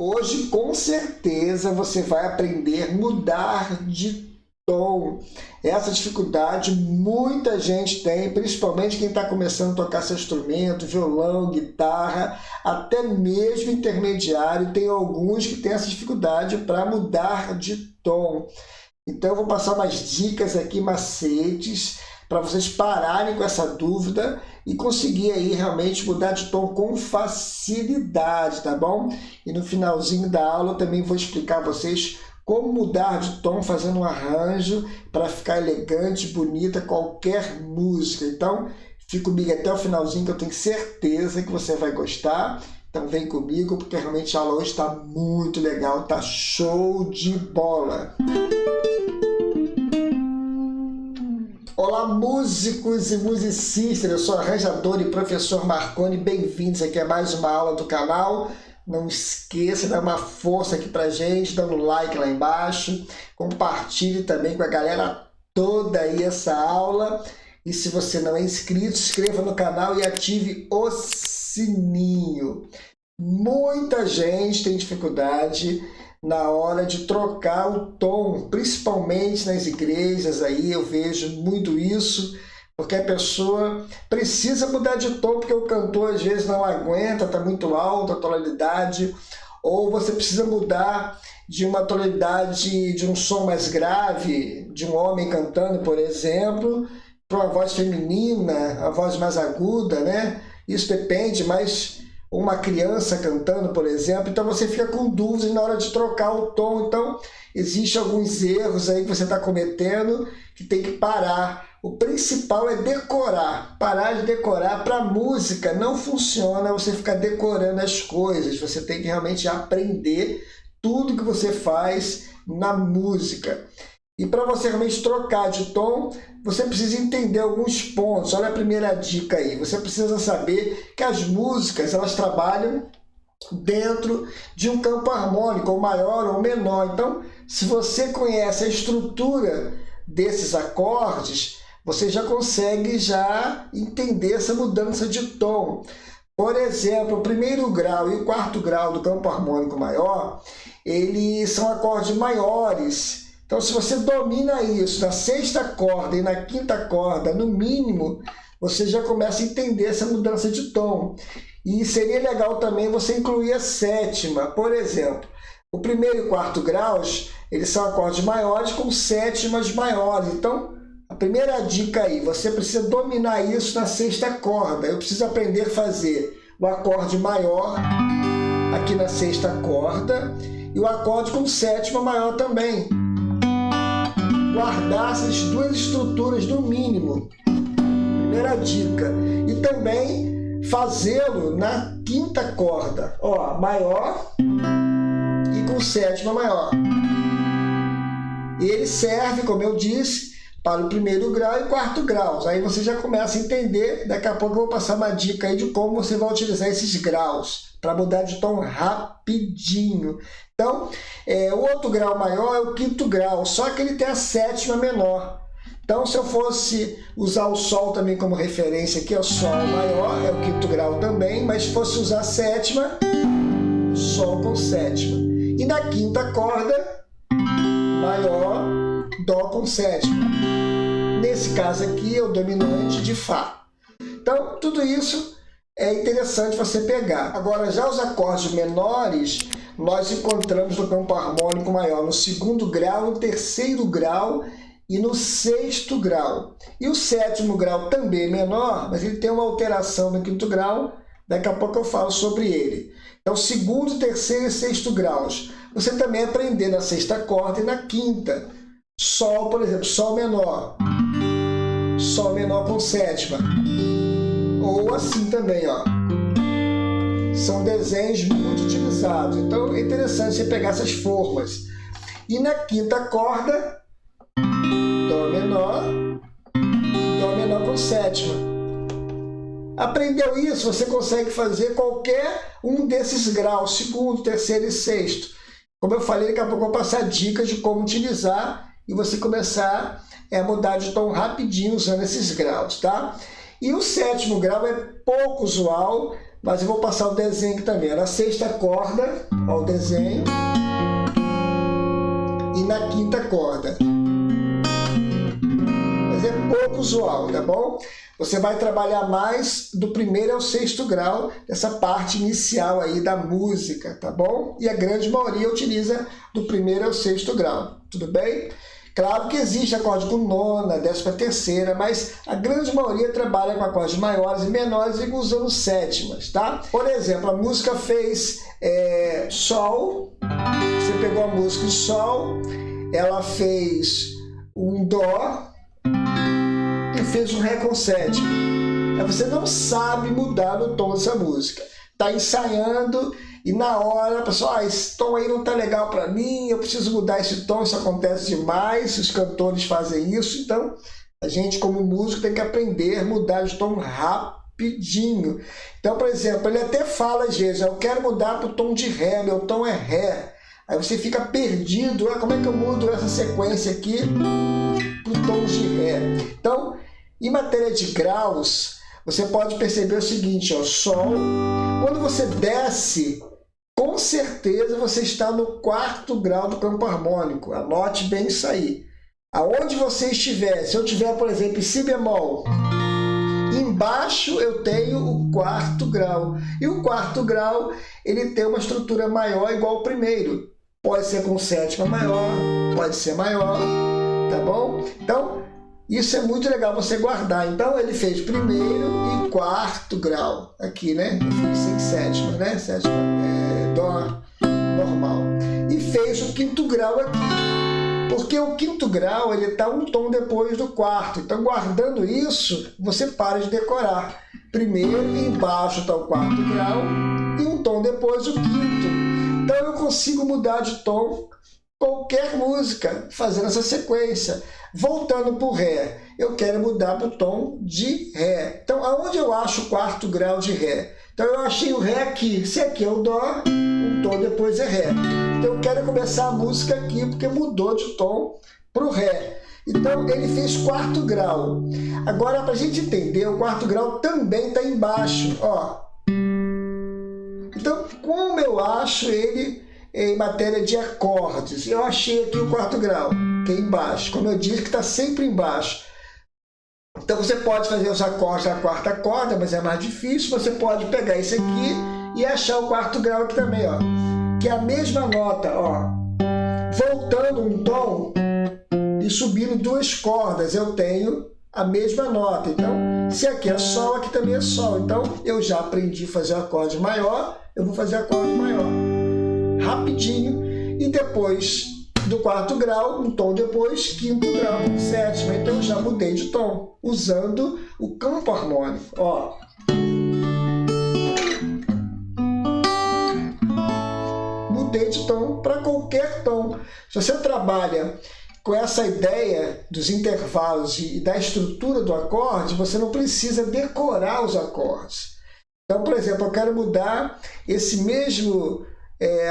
Hoje, com certeza, você vai aprender a mudar de tom. Essa dificuldade muita gente tem, principalmente quem está começando a tocar seu instrumento, violão, guitarra, até mesmo intermediário. Tem alguns que têm essa dificuldade para mudar de tom. Então, eu vou passar umas dicas aqui, macetes, para vocês pararem com essa dúvida e conseguir aí realmente mudar de tom com facilidade, tá bom? E no finalzinho da aula eu também vou explicar a vocês como mudar de tom fazendo um arranjo para ficar elegante, bonita, qualquer música. Então, fica comigo até o finalzinho que eu tenho certeza que você vai gostar. Então vem comigo porque realmente a aula hoje está muito legal, tá show de bola! Olá, músicos e musicistas, eu sou arranjador e professor Marconi, bem-vindos aqui a mais uma aula do canal. Não esqueça de dar uma força aqui pra gente, dando like lá embaixo, compartilhe também com a galera toda aí essa aula. E se você não é inscrito, se inscreva no canal e ative o sininho. Muita gente tem dificuldade na hora de trocar o tom, principalmente nas igrejas, aí eu vejo muito isso, porque a pessoa precisa mudar de tom, porque o cantor às vezes não aguenta, está muito alta a tonalidade, ou você precisa mudar de uma tonalidade de um som mais grave, de um homem cantando, por exemplo, para uma voz feminina, a voz mais aguda, né? Isso depende, mas uma criança cantando, por exemplo, então você fica com dúvidas na hora de trocar o tom. Então, existem alguns erros aí que você está cometendo que tem que parar. O principal é decorar. Parar de decorar. Para música não funciona você ficar decorando as coisas. Você tem que realmente aprender tudo que você faz na música. E para você realmente trocar de tom, você precisa entender alguns pontos. Olha a primeira dica aí. Você precisa saber que as músicas elas trabalham dentro de um campo harmônico, ou maior ou menor. Então, se você conhece a estrutura desses acordes, você já consegue entender essa mudança de tom. Por exemplo, o primeiro grau e o quarto grau do campo harmônico maior, eles são acordes maiores. Então, se você domina isso na sexta corda e na quinta corda, no mínimo, você já começa a entender essa mudança de tom. E seria legal também você incluir a sétima. Por exemplo, o primeiro e quarto graus, eles são acordes maiores com sétimas maiores. Então, a primeira dica aí, você precisa dominar isso na sexta corda. Eu preciso aprender a fazer o acorde maior aqui na sexta corda e o acorde com sétima maior também. Guardar essas duas estruturas no mínimo. Primeira dica. E também fazê-lo na quinta corda. Ó, maior e com sétima maior. Ele serve, como eu disse, para o primeiro grau e quarto grau. Aí você já começa a entender. Daqui a pouco eu vou passar uma dica aí de como você vai utilizar esses graus para mudar de tom rapidinho. Então, o outro grau maior é o quinto grau, só que ele tem a sétima menor. Então, se eu fosse usar o Sol também como referência aqui, é o Sol maior, é o quinto grau também, mas se fosse usar a sétima, Sol com sétima. E na quinta corda, maior, Dó com sétima. Nesse caso aqui, é o dominante de Fá. Então, tudo isso é interessante você pegar. Agora, já os acordes menores, nós encontramos no campo harmônico maior, no segundo grau, no terceiro grau e no sexto grau. E o sétimo grau também é menor, mas ele tem uma alteração no quinto grau, daqui a pouco eu falo sobre ele. Então, segundo, terceiro e sexto graus. Você também aprender na sexta corda e na quinta. Sol, por exemplo, Sol menor com sétima. Ou assim também, ó. São desenhos muito utilizados. Então, é interessante você pegar essas formas. E na quinta corda, Dó menor com sétima. Aprendeu isso, você consegue fazer qualquer um desses graus, segundo, terceiro e sexto. Como eu falei, daqui a pouco eu vou passar dicas de como utilizar e você começar a mudar de tom rapidinho usando esses graus, tá? E o sétimo grau é pouco usual, mas eu vou passar o desenho aqui também. Na sexta corda, ó, o desenho, e na quinta corda. Mas é pouco usual, tá bom? Você vai trabalhar mais do primeiro ao sexto grau, dessa parte inicial aí da música, tá bom? E a grande maioria utiliza do primeiro ao sexto grau, tudo bem? Claro que existe acorde com nona, 13ª, mas a grande maioria trabalha com acordes maiores e menores e usando sétimas, tá? Por exemplo, a música fez Sol, você pegou a música em Sol, ela fez um Dó, e fez um Ré com sétima. Aí você não sabe mudar o tom dessa música. Está ensaiando e na hora a pessoa, esse tom aí não está legal para mim, eu preciso mudar esse tom, isso acontece demais, os cantores fazem isso, então a gente como músico tem que aprender a mudar de tom rapidinho. Então, por exemplo, ele até fala às vezes, eu quero mudar para o tom de Ré, meu tom é Ré. Aí você fica perdido, como é que eu mudo essa sequência aqui para o tom de Ré? Então, em matéria de graus, você pode perceber o seguinte, ó, Sol, quando você desce, com certeza você está no 4º grau do campo harmônico, anote bem isso aí. Aonde você estiver, se eu tiver, por exemplo, em Si bemol, embaixo eu tenho o 4º grau, e o 4º grau ele tem uma estrutura maior igual ao primeiro, pode ser com sétima maior, pode ser maior, tá bom? Então, isso é muito legal você guardar. Então, ele fez primeiro e 4º grau. Aqui, né? Eu fiz sem sétima, né? Sétima Dó normal. E fez o 5º grau aqui. Porque o 5º grau, ele está um tom depois do 4º. Então, guardando isso, você para de decorar. Primeiro, embaixo está o 4º grau. E um tom depois o 5º. Então, eu consigo mudar de tom qualquer música fazendo essa sequência. Voltando para o Ré, eu quero mudar para o tom de Ré. Então, aonde eu acho o 4º grau de Ré? Então, eu achei o Ré aqui. Se aqui é o Dó, um tom depois é Ré. Então, eu quero começar a música aqui, porque mudou de tom para o Ré. Então, ele fez 4º grau. Agora, para a gente entender, o 4º grau também está embaixo. Ó. Então, como eu acho ele em matéria de acordes? Eu achei aqui o 4º grau, que é embaixo. Como eu disse, que está sempre embaixo. Então, você pode fazer os acordes da 4ª corda, mas é mais difícil. Você pode pegar esse aqui e achar o 4º grau aqui também, ó. Que é a mesma nota, ó. Voltando um tom e subindo 2 cordas, eu tenho a mesma nota. Então, se aqui é Sol, aqui também é Sol. Então, eu já aprendi a fazer o acorde maior, eu vou fazer acorde maior. Rapidinho. E depois do 4º grau, um tom depois, 5º grau com sétima. Então, eu já mudei de tom, usando o campo harmônico. Ó. Mudei de tom para qualquer tom. Se você trabalha com essa ideia dos intervalos e da estrutura do acorde, você não precisa decorar os acordes. Então, por exemplo, eu quero mudar esse mesmo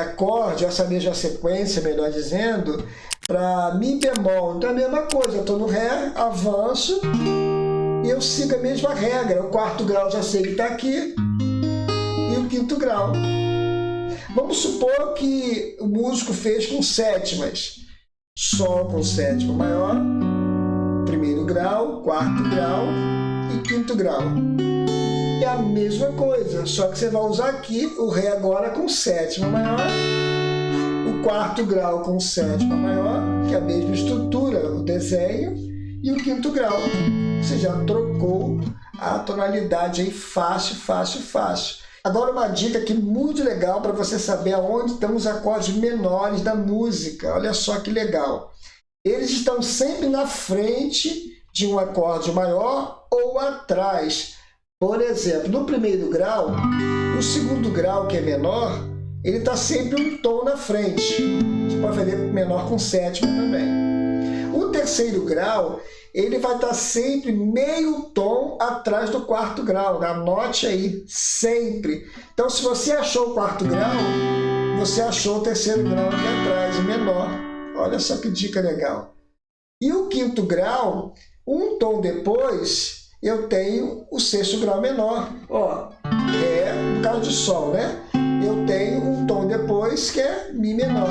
acorde, essa mesma sequência, melhor dizendo, para Mi bemol. Então, é a mesma coisa. Eu estou no Ré, avanço e eu sigo a mesma regra. O 4º grau já sei que está aqui e o 5º grau. Vamos supor que o músico fez com sétimas. Sol com sétima maior, 1º grau, 4º grau e 5º grau. É a mesma coisa, só que você vai usar aqui o Ré agora com sétima maior, o 4º grau com sétima maior, que é a mesma estrutura, o desenho, e o 5º grau. Você já trocou a tonalidade aí fácil, fácil, fácil. Agora uma dica aqui muito legal para você saber aonde estão os acordes menores da música. Olha só que legal. Eles estão sempre na frente de um acorde maior ou atrás. Por exemplo, no 1º grau, o 2º grau, que é menor, ele está sempre um tom na frente. Você pode fazer menor com sétima também. O 3º grau, ele vai estar sempre meio tom atrás do 4º grau. Anote aí, sempre. Então, se você achou o 4º grau, você achou o 3º grau aqui atrás, menor. Olha só que dica legal. E o 5º grau, um tom depois, eu tenho o 6º grau menor. Ó. Ré, no caso de Sol, né? Eu tenho um tom depois que é Mi menor.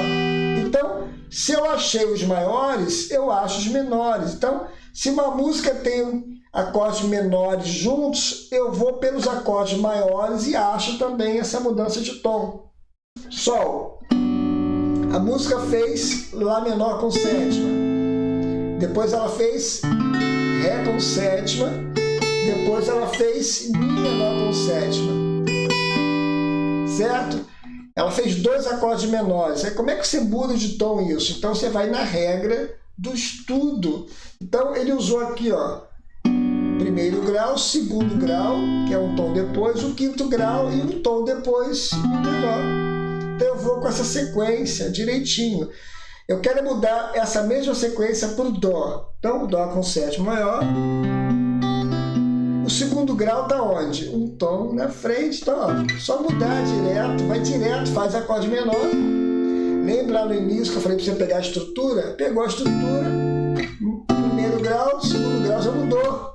Então, se eu achei os maiores, eu acho os menores. Então, se uma música tem acordes menores juntos, eu vou pelos acordes maiores e acho também essa mudança de tom. Sol. A música fez Lá menor com sétima. Depois ela fez Ré com sétima. Depois ela fez Mi menor com sétima. Certo? Ela fez 2 acordes menores. Aí como é que você muda de tom isso? Então você vai na regra do estudo. Então ele usou aqui, ó, primeiro grau, segundo grau, que é um tom depois, o quinto grau e um tom depois, Mi menor. Então eu vou com essa sequência direitinho. Eu quero mudar essa mesma sequência para o Dó. Então o Dó com sétima maior. O segundo grau está onde? Um tom na frente. Então, ó, só mudar direto, vai direto, faz acorde menor. Lembra lá no início que eu falei para você pegar a estrutura? Pegou a estrutura, primeiro grau, segundo grau já mudou.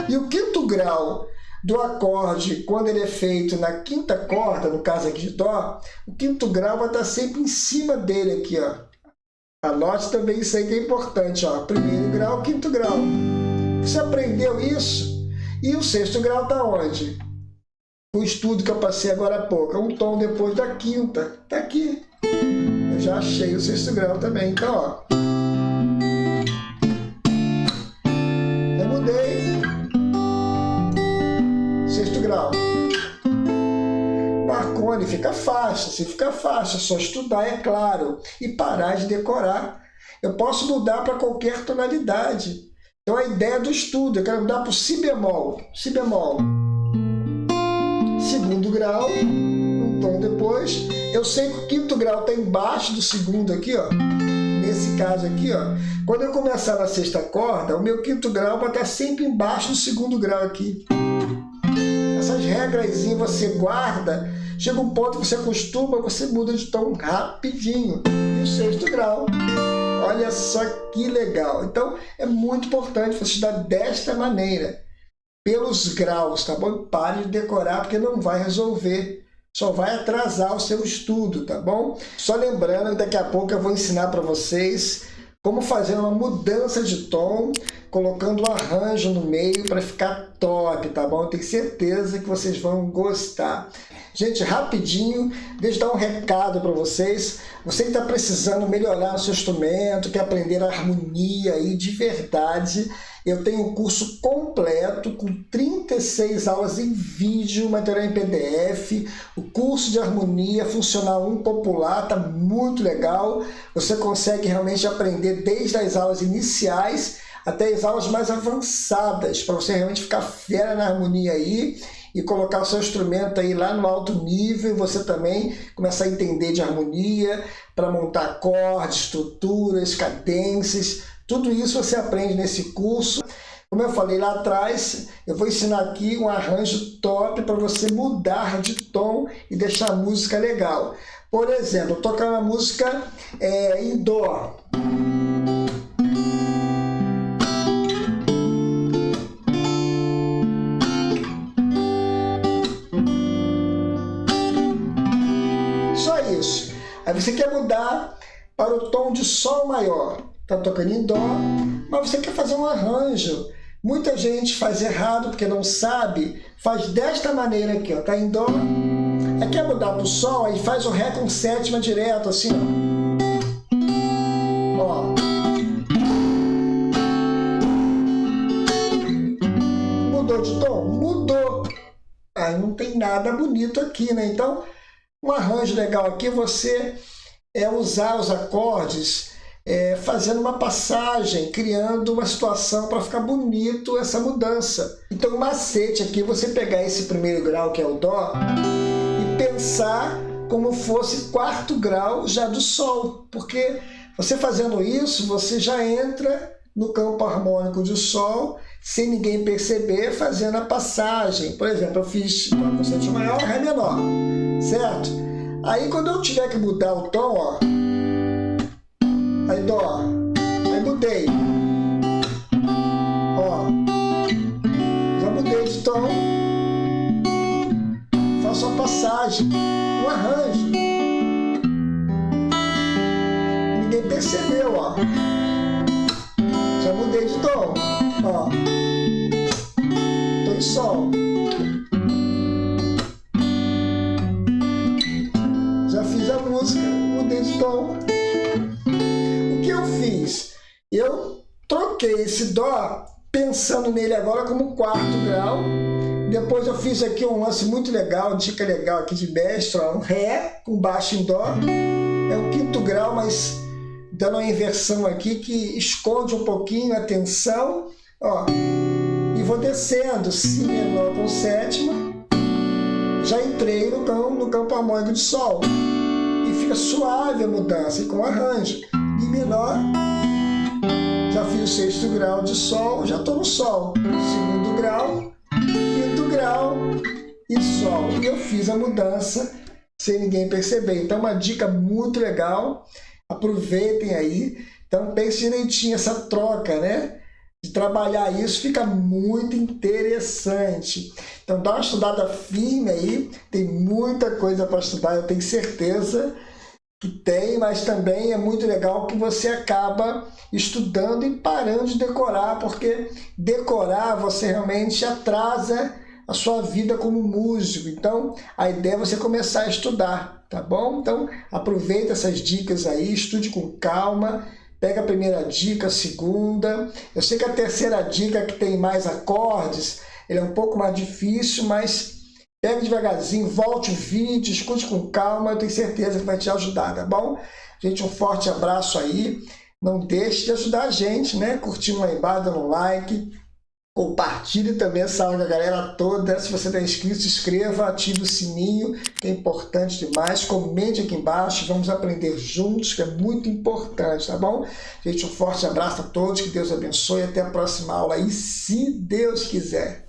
E o quinto grau do acorde, quando ele é feito na quinta corda, no caso aqui de Dó, o quinto grau vai estar sempre em cima dele aqui, ó. Anote também isso aí que é importante, ó. Primeiro grau, quinto grau. Você aprendeu isso? E o sexto grau está onde? O estudo que eu passei agora há pouco. Um tom depois da quinta. Está aqui. Eu já achei o sexto grau também. Então, ó. Eu mudei. Sexto grau. Marconi, fica fácil. Se fica fácil, é só estudar, é claro. E parar de decorar. Eu posso mudar para qualquer tonalidade. Então a ideia do estudo, eu quero mudar para o Si bemol. Si bemol. Segundo grau, um tom depois. Eu sei que o quinto grau está embaixo do segundo aqui, ó. Nesse caso aqui, ó. Quando eu começar na sexta corda, o meu quinto grau vai estar sempre embaixo do segundo grau aqui. Essas regrazinhas você guarda, chega um ponto que você acostuma, você muda de tom rapidinho. E o sexto grau. Olha só que legal. Então, é muito importante você estudar desta maneira, pelos graus, tá bom? Pare de decorar, porque não vai resolver. Só vai atrasar o seu estudo, tá bom? Só lembrando, daqui a pouco eu vou ensinar para vocês como fazer uma mudança de tom, colocando um arranjo no meio para ficar top, tá bom? Eu tenho certeza que vocês vão gostar. Gente, rapidinho, deixa eu dar um recado para vocês. Você que está precisando melhorar o seu instrumento, quer aprender a harmonia aí de verdade, eu tenho um curso completo com 36 aulas em vídeo, material em PDF, o curso de harmonia funcional 1 popular, está muito legal. Você consegue realmente aprender desde as aulas iniciais até as aulas mais avançadas, para você realmente ficar fera na harmonia aí e colocar o seu instrumento aí lá no alto nível, você também começar a entender de harmonia, para montar acordes, estruturas, cadências, tudo isso você aprende nesse curso. Como eu falei lá atrás, eu vou ensinar aqui um arranjo top para você mudar de tom e deixar a música legal. Por exemplo, tocar uma música em Dó. Só isso. Aí você quer mudar para o tom de Sol maior. Está tocando em Dó, mas você quer fazer um arranjo. Muita gente faz errado porque não sabe. Faz desta maneira aqui, ó. Tá em Dó. Aí quer mudar para o Sol, aí faz o Ré com sétima direto, assim, ó. Ó. Mudou de tom? Mudou. Aí não tem nada bonito aqui, né? Então, um arranjo legal aqui você usar os acordes fazendo uma passagem, criando uma situação para ficar bonito essa mudança. Então o macete aqui é você pegar esse primeiro grau que é o Dó e pensar como fosse quarto grau já do Sol, porque você fazendo isso, você já entra no campo harmônico do Sol sem ninguém perceber, fazendo a passagem. Por exemplo, eu fiz Dó com sétima maior, Ré menor, certo? Aí quando eu tiver que mudar o tom, ó, aí Dó, aí mudei, ó, já mudei de tom, faço uma passagem, um arranjo. Ninguém percebeu, ó. Já mudei de tom, ó. Tô em sol. Já fiz a música, mudei de tom. O que eu fiz? Eu troquei esse dó pensando nele agora como quarto grau. Depois eu fiz aqui um lance muito legal, dica legal aqui de mestre, ó, um ré com baixo em dó. É o quinto grau, mas dando uma inversão aqui que esconde um pouquinho a tensão, ó. E vou descendo, si menor com sétima. Já entrei no campo harmônico de sol. E fica suave a mudança, e com arranjo. Mi menor, já fiz o sexto grau de sol, já estou no sol. Segundo grau, quinto grau e sol. E eu fiz a mudança sem ninguém perceber. Então, uma dica muito legal. Aproveitem aí. Então, pense direitinho essa troca, né? De trabalhar isso fica muito interessante. Então, dá uma estudada firme aí. Tem muita coisa para estudar, eu tenho certeza que tem, mas também é muito legal que você acaba estudando e parando de decorar, porque decorar você realmente atrasa a sua vida como músico. Então, a ideia é você começar a estudar, tá bom? Então, aproveita essas dicas aí, estude com calma, pega a primeira dica, a segunda. Eu sei que a terceira dica, que tem mais acordes, ele é um pouco mais difícil, mas pega devagarzinho, volte o vídeo, escute com calma, eu tenho certeza que vai te ajudar, tá bom? Gente, um forte abraço aí. Não deixe de ajudar a gente, né? Curtindo lá embaixo, dando um like. Compartilhe também essa aula com a galera toda. Se você está inscrito, se inscreva, ative o sininho, que é importante demais. Comente aqui embaixo, vamos aprender juntos, que é muito importante, tá bom? Gente, um forte abraço a todos, que Deus abençoe. Até a próxima aula aí, se Deus quiser.